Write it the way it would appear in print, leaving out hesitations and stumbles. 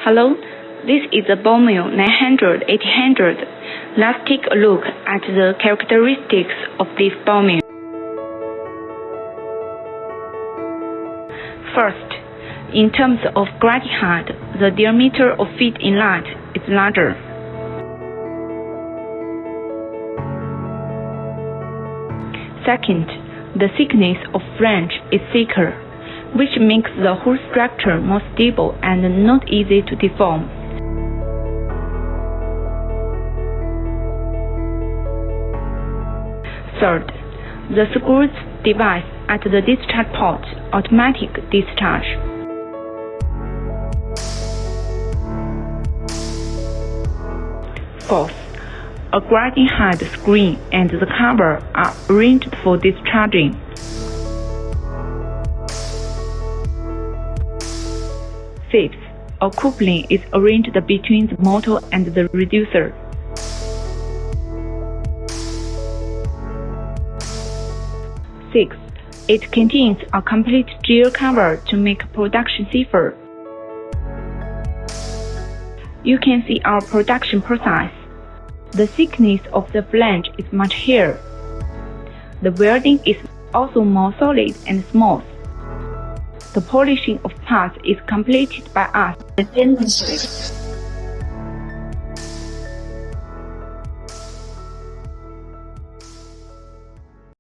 Hello, this is the Bowmill 900-800. Let's take a look at the characteristics of this bowmill. First, in terms of grinding head, the diameter of feed inlet is larger. Second, the thickness of flange is thicker, which makes the whole structure more stable and not easy to deform. Third, the screws device at the discharge port automatic discharge. Fourth, a grinding head screen and the cover are arranged for discharging. Fifth, a coupling is arranged between the motor and the reducer. Sixth, it contains a complete gel cover to make production safer. You can see our production process. The thickness of the flange is much higher. The welding is also more solid and smooth. The polishing of parts is completed by us.